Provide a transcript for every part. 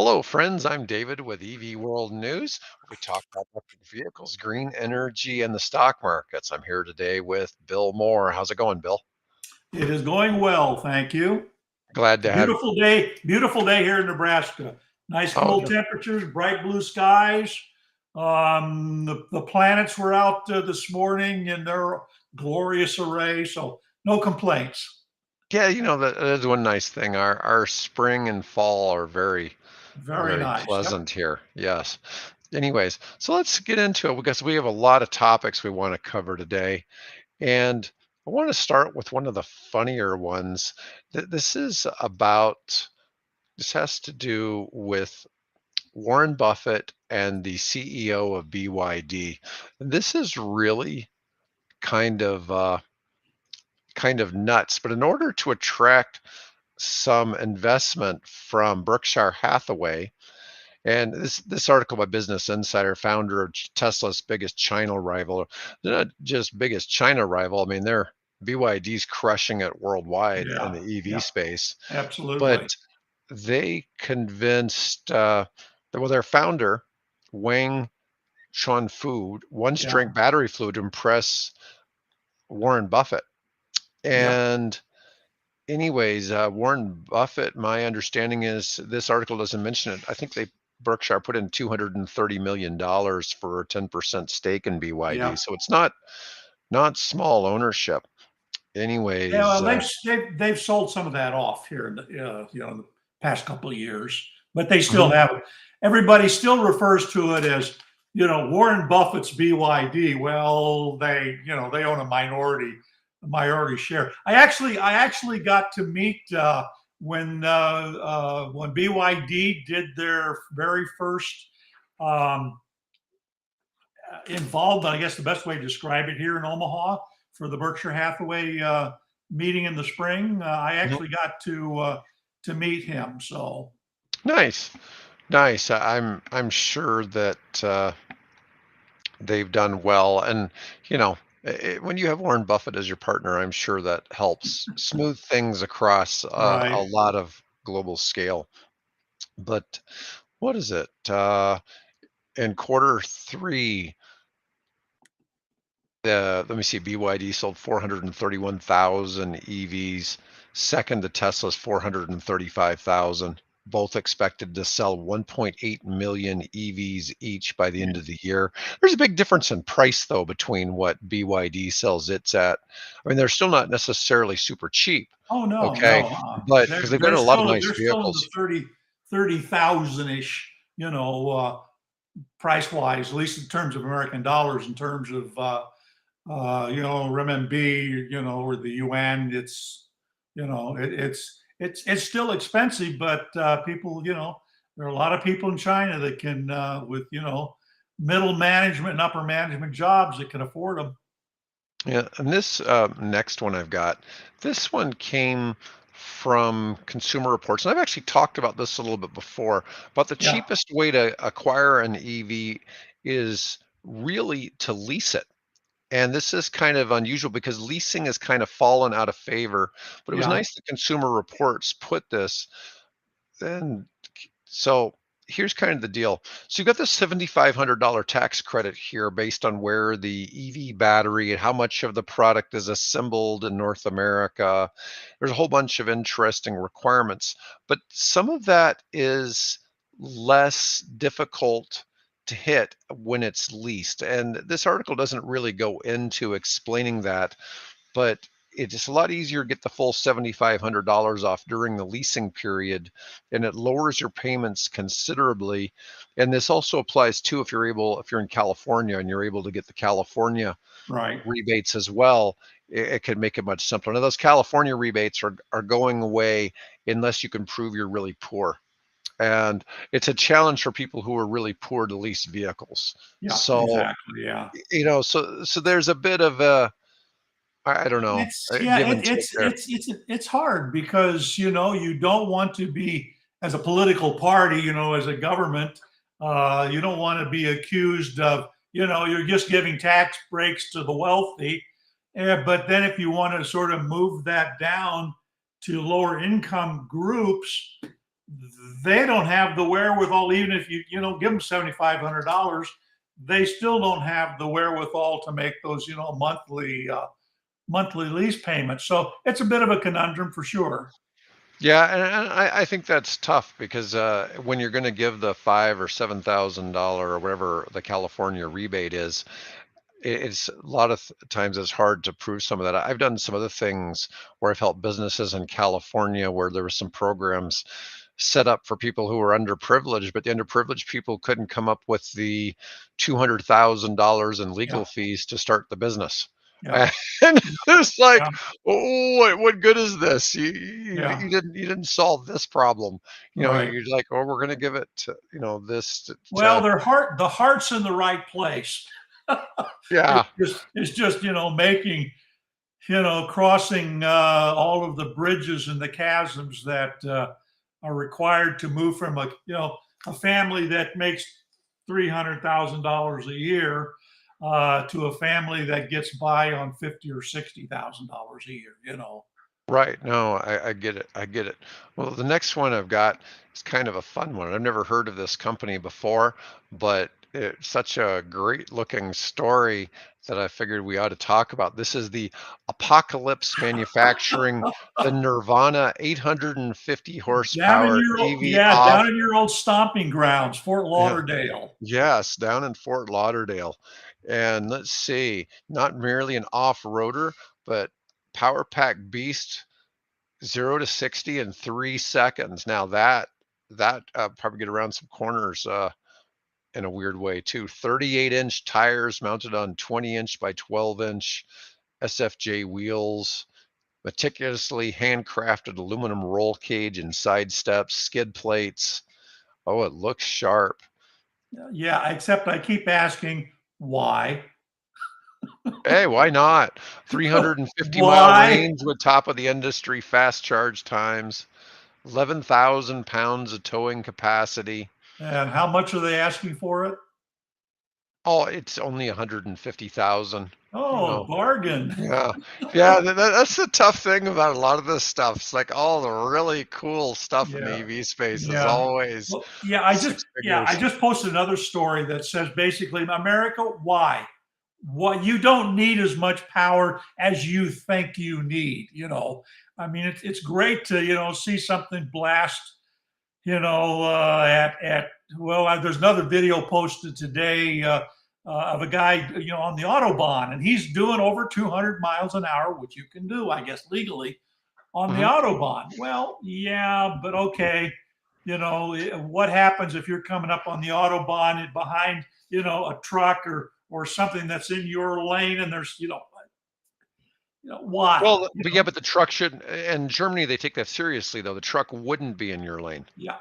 Hello, friends. I'm David with EV World News. We talk about electric vehicles, green energy, and the stock markets. I'm here today with Bill Moore. How's it going, Bill? It is going well, thank you. Glad It's to a have. beautiful day here in Nebraska. Nice Oh, cool temperatures, bright blue skies. The planets were out this morning in their glorious array, so no complaints. yeah. That is one nice thing. Our spring and fall are very, Very very nice. Yep. pleasant here. Yes. Anyways, so let's get into it because we have a lot of topics we want to cover today. And I want to start with one of the funnier ones. This has to do with Warren Buffett and the CEO of BYD. This is really kind of uh, kind of nuts. But in order to attract some investment from Berkshire Hathaway, and this article by Business Insider, founder of Tesla's biggest China rival, they're not just biggest China rival. I mean, they're BYD's crushing it worldwide in Yeah. the EV Yeah. space. But Absolutely. they convinced their founder, Wang Chuanfu, once Yeah. drank battery fluid to impress Warren Buffett. Yep. And anyways, Warren Buffett, my understanding is this article doesn't mention it. I think they Berkshire put in $230 million for a 10% stake in BYD. Yep. So it's not small ownership. Yeah. Anyways, Well, they've sold some of that off here in in the past couple of years, but they still mhm, have it. Everybody still refers to it as Warren Buffett's BYD. Well, they own a minority share. I actually got to meet when BYD did their very first um, involvement. I guess the best way to describe it here in Omaha for the Berkshire Hathaway meeting in the spring. I mhm. actually got to meet him. So Nice, nice. I'm sure that they've done well. And, when you have Warren Buffett as your partner, I'm sure that helps smooth things across a right. lot of global scale. But what is it? In quarter three, let me see, BYD sold 431,000 EVs. Second to Tesla's 435,000. Both expected to sell 1.8 million EVs each by the end of the year. There's a big difference in price, though, between what BYD sells its at. I mean, they're still not necessarily super cheap, Oh no, okay? no. But because They're they've got they're a lot of still nice they're still in the vehicles. 30,000 ish. Price wise, at least in terms of American dollars, in terms of renminbi, or the yuan. It's still expensive, but people, there are a lot of people in China that can, with middle management and upper management jobs that can afford them. Yeah, and this next one I've got, this one came from Consumer Reports, and I've actually talked about this a little bit before. But the Yeah, cheapest way to acquire an EV is really to lease it. And this is kind of unusual because leasing has kind of fallen out of favor. But it was yeah, nice that Consumer Reports put this. And so here's kind of the deal. So you got this $7,500 tax credit here based on where the EV battery and how much of the product is assembled in North America. There's a whole bunch of interesting requirements, but some of that is less difficult to hit when it's leased. And this article doesn't really go into explaining that, but it's a lot easier to get the full $7,500 off during the leasing period, and it lowers your payments considerably. And this also applies too if you're in California and you're able to get the California right. rebates as well. It could make it much simpler. Now, those California rebates are going away unless you can prove you're really poor. And it's a challenge for people who are really poor to lease vehicles. Yeah, So, exactly. Yeah. so there's a bit of a, I don't know, It's yeah, give and take there. it's hard because you don't want to be, as a political party, as a government, you don't want to be accused of you're just giving tax breaks to the wealthy. But then if you want to sort of move that down to lower income groups, they don't have the wherewithal. Even if you know give them $7,500, they still don't have the wherewithal to make those monthly lease payments. So it's a bit of a conundrum for sure. Yeah, and I think that's tough because when you're going to give the five or $7,000 or whatever the California rebate is, it's a lot of times it's hard to prove some of that. I've done some other things where I've helped businesses in California where there were some programs set up for people who were underprivileged, but the underprivileged people couldn't come up with the $200,000 in Yeah, legal fees to start the business. yeah, And it's like, yeah, oh, what good is this? yeah. You didn't solve this problem. You know, Right. you're like, oh, we're going to give it to, this Well, the heart's in the right place. yeah, It's just making crossing all of the bridges and the chasms that are required to move from a family that makes $300,000 a year to a family that gets by on $50,000 or $60,000 a year. right. No, I get it. I get it. Well, the next one I've got is kind of a fun one. I've never heard of this company before, but it's such a great looking story that I figured we ought to talk about. This is the Apocalypse Manufacturing, the Nirvana 850 horsepower EV off. Down in your old stomping grounds, Fort Yeah. Lauderdale. Yes, down in Fort Lauderdale. And let's see, not merely an off-roader, but power pack beast 0 to 60 in 3 seconds. Now that probably get around some corners in a weird way too. 38-inch tires mounted on 20-inch by 12-inch SFJ wheels, meticulously handcrafted aluminum roll cage and side steps, skid plates. Oh, it looks sharp. Yeah, except I keep asking why. Hey, why not? 350-mile Why? range with top of the industry fast charge times, 11,000 pounds of towing capacity. And how much are they asking for it? Oh, it's only 150,000, you Oh, know. bargain. Yeah. Yeah, that's the tough thing about a lot of this stuff. It's like all the really cool stuff in the Yeah. EV space is Yeah. always Well, six I figures. just posted another story that says basically, America, why? What you don't need as much power as you think you need. I mean, it's great to see something blast. At well, there's another video posted today of a guy on the autobahn, and he's doing over 200 miles an hour, which you can do, I guess, legally on the Mhm. autobahn. Well, yeah, but okay. What happens if you're coming up on the autobahn behind, a truck or something that's in your lane and there's, why? Well, but yeah, but the truck shouldn't. In Germany, they take that seriously, though. The truck wouldn't be in your lane. Yeah.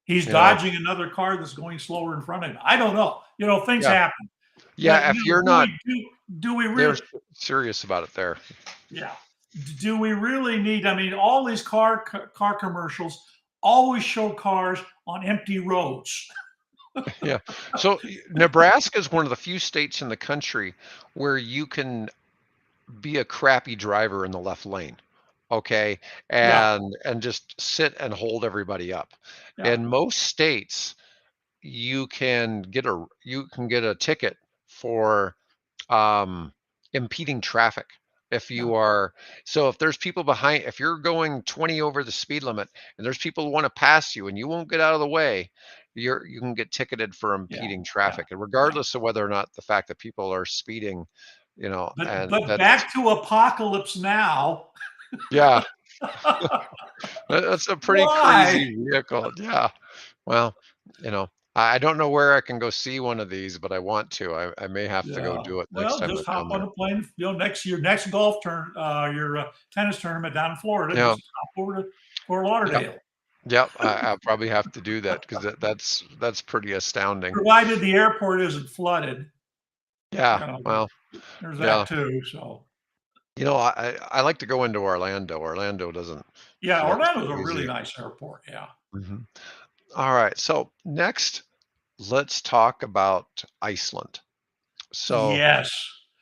He's You know. dodging another car that's going slower in front of him. I don't know. Things Yeah, happen. But yeah. If you're do not, we they're really? serious about it there. Yeah. Do we really need? I mean, all these car commercials always show cars on empty roads. Yeah. So Nebraska is one of the few states in the country where you can be a crappy driver in the left lane. Okay. Yeah. And just sit and hold everybody up. Yeah. In most states, you can get a ticket for um, impeding traffic. If Yeah. you are, so if there's people behind, if you're going 20 over the speed limit and there's people who want to pass you and you won't get out of the way, you can get ticketed for Yeah. impeding Yeah. traffic. And Yeah. regardless of whether or not the fact that people are speeding, and But that's, back to Apocalypse Now. yeah, that's a pretty Why? crazy vehicle. Yeah. Well, I don't know where I can go see one of these, but I want to. I may have to go Yeah. do it next Well, time just I'm hop down on there. a plane. Next golf turn, your tennis tournament down in Florida. Yeah. Just hop over to Fort Yep. Lauderdale. Yep. I'll probably have to do that because that's pretty astounding. Provided the airport isn't flooded, Yeah. Well, there's yeah. that too. So I like to go into Orlando. Orlando doesn't yeah, flood as Orlando's a really crazy. nice airport. Yeah. Mhm. All right. So next, let's talk about Iceland. So Yes.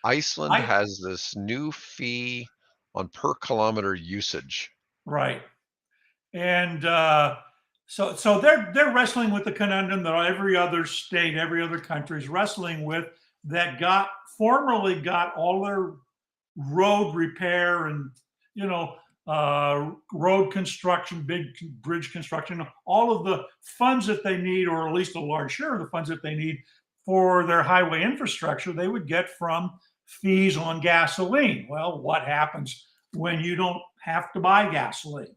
Iceland I has this new fee on per kilometer usage. Right. And So they're wrestling with the conundrum that every other state, every other country is wrestling with, that formerly got all their road repair and, you know, road construction, big bridge construction, all of the funds that they need, or at least a large share of the funds that they need for their highway infrastructure, they would get from fees on gasoline. Well, what happens when you don't have to buy gasoline?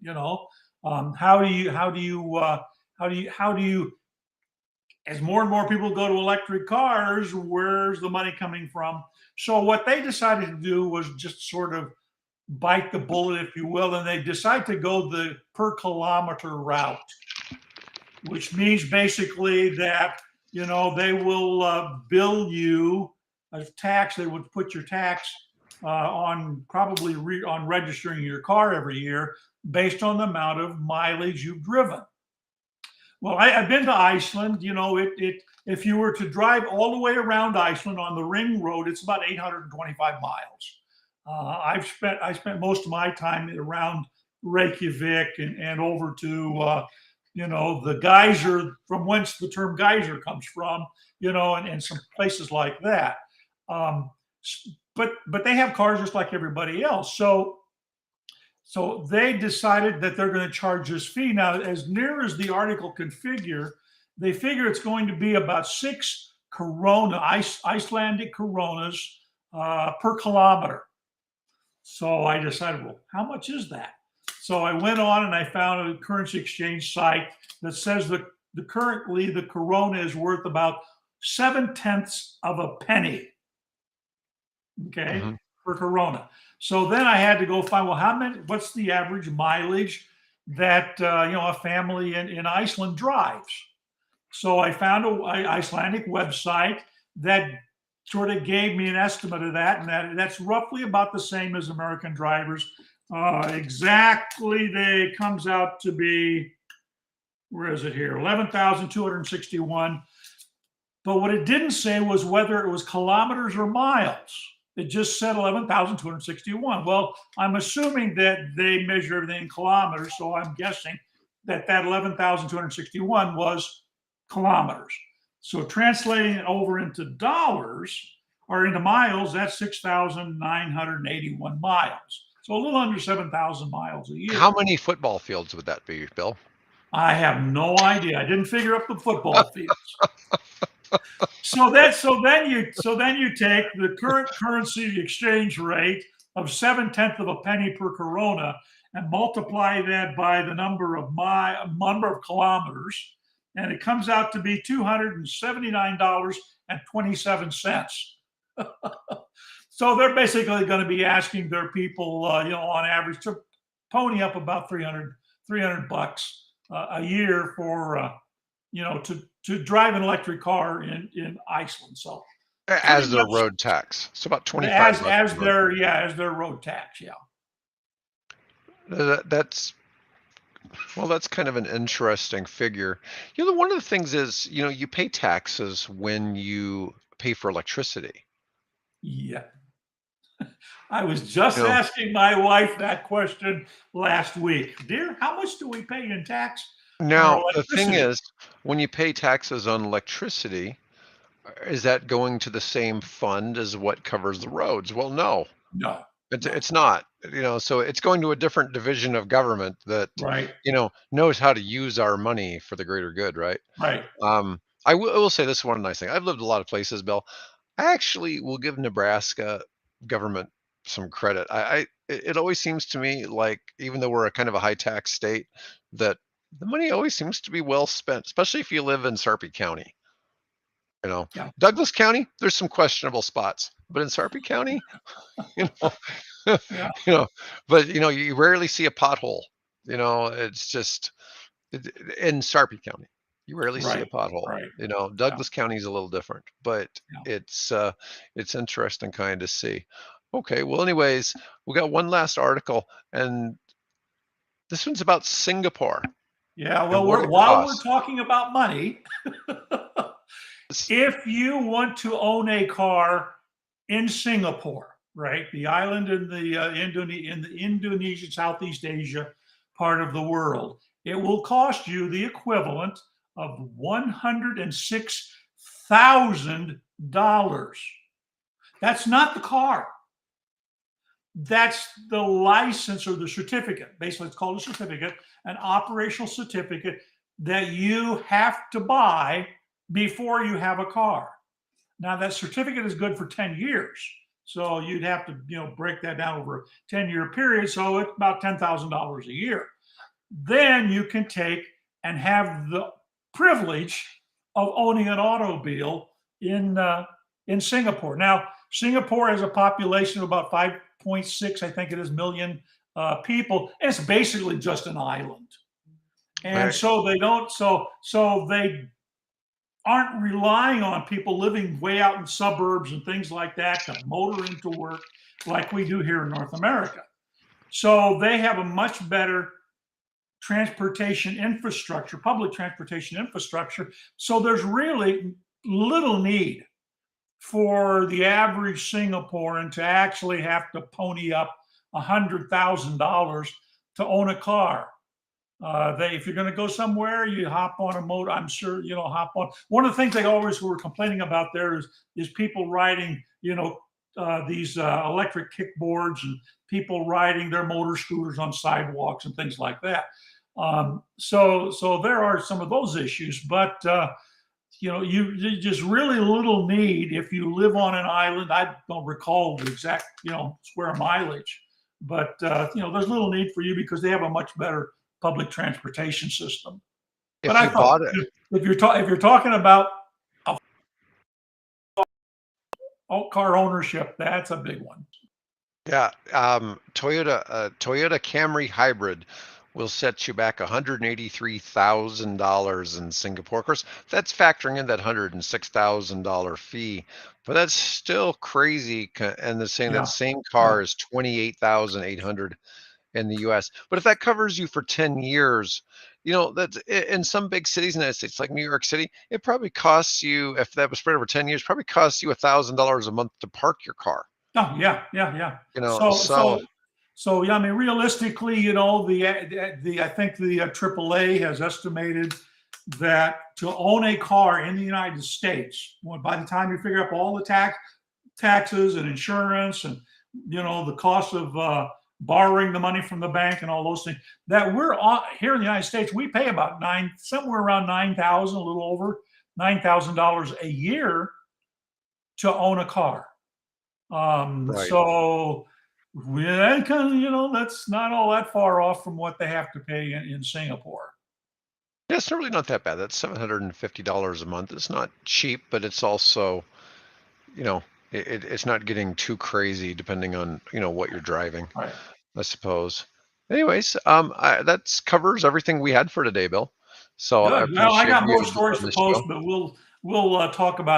How do you, as more and more people go to electric cars, where's the money coming from? So what they decided to do was just sort of bite the bullet, if you will, and they decide to go the per kilometer route, which means basically that, they will bill you a tax. They would put your tax on probably on registering your car every year based on the amount of mileage you've driven. Well, I've been to Iceland. If you were to drive all the way around Iceland on the ring road, it's about 825 miles. I spent most of my time around Reykjavik and over to the geyser, from whence the term geyser comes from, and some places like that. But they have cars just like everybody else. So they decided that they're going to charge this fee. Now, as near as the article can figure, they figure it's going to be about 6 Icelandic coronas per kilometer. So I decided, well, how much is that? So I went on and I found a currency exchange site that says that currently the corona is worth about 7/10 of a penny. Okay. Mm-hmm. Per corona. So then I had to go find, well, what's the average mileage that a family in Iceland drives? So I found an Icelandic website that sort of gave me an estimate of that, and that's roughly about the same as American drivers. Exactly, comes out to be, where is it here? 11,261. But what it didn't say was whether it was kilometers or miles. It just said 11,261. Well, I'm assuming that they measure everything in kilometers, so I'm guessing that 11,261 was kilometers. So translating it over into dollars or into miles, that's 6,981 miles. So a little under 7,000 miles a year. How many football fields would that be, Bill? I have no idea. I didn't figure up the football fields. So then you take the current currency exchange rate of 7/10 of a penny per corona and multiply that by the number of kilometers, and it comes out to be $279.27. So they're basically going to be asking their people, on average, to pony up about $300 a year for, to drive an electric car in Iceland. So as their road tax, so about 25 as their road tax, yeah. That's kind of an interesting figure. One of the things is, you pay taxes when you pay for electricity. Yeah. I was just asking my wife that question last week. Dear, how much do we pay in tax? Now, the thing is, when you pay taxes on electricity, is that going to the same fund as what covers the roads? Well, no. It's not, so it's going to a different division of government that, knows how to use our money for the greater good, right? Right. I will say this one nice thing. I've lived a lot of places, Bill. I actually will give Nebraska government some credit. It always seems to me like, even though we're a kind of a high tax state, that the money always seems to be well spent, especially if you live in Sarpy County. Douglas County, there's some questionable spots, but in Sarpy County, but you rarely see a pothole. It's just in Sarpy County, you rarely see a pothole. Right. Douglas County is a little different, but it's interesting kind of see. Okay, well, anyways, we got one last article, and this one's about Singapore. Yeah, well, while we're talking about money, if you want to own a car in Singapore, right, the island in the Indonesian, Southeast Asia part of the world, it will cost you the equivalent of $106,000. That's not the car. That's the license or the certificate. Basically, it's called a certificate, an operational certificate that you have to buy before you have a car. Now, that certificate is good for 10 years. So you'd have to, break that down over a 10-year period. So it's about $10,000 a year. Then you can take and have the privilege of owning an automobile in Singapore. Now, Singapore has a population of about 5.6, I think it is, million people. And it's basically just an island, and Right. so they don't. So they aren't relying on people living way out in suburbs and things like that to motor into work like we do here in North America. So they have a much better transportation infrastructure, public transportation infrastructure. So there's really little need for the average Singaporean to actually have to pony up $100,000 to own a car. If you're going to go somewhere, you hop on a motor. I'm sure hop on. One of the things they always were complaining about there is people riding these electric kickboards and people riding their motor scooters on sidewalks and things like that. So there are some of those issues, but you just really little need if you live on an island. I don't recall the exact square mileage, but there's little need for you because they have a much better public transportation system. But If I you thought bought it, if you're talking about car ownership, that's a big one. yeah, Toyota Camry hybrid will set you back $183,000 in Singapore. Of course, that's factoring in that $106,000 fee, but that's still crazy. And they're saying that Yeah, same yeah. car is 28,800 in the US. But if that covers you for 10 years, that's in some big cities in the United States, like New York City, it probably costs you, if that was spread over 10 years, probably costs you $1,000 a month to park your car. Oh, yeah, yeah, yeah. You know, So, so so, so, yeah. I mean, realistically, the I think the AAA has estimated that to own a car in the United States, by the time you figure up all the taxes and insurance and the cost of borrowing the money from the bank and all those things, that we're here in the United States, we pay about somewhere around 9,000, a little over $9,000 a year to own a car. right. So that kind of, that's not all that far off from what they have to pay in Singapore. Yeah, it's really not that bad. That's $750 a month. It's not cheap, but it's also, you know, it's not getting too crazy depending on, what you're driving, Right. I suppose. Anyways, that covers everything we had for today, Bill. So I Good. Well, I appreciate got more you stories on to the post, show. but we'll talk about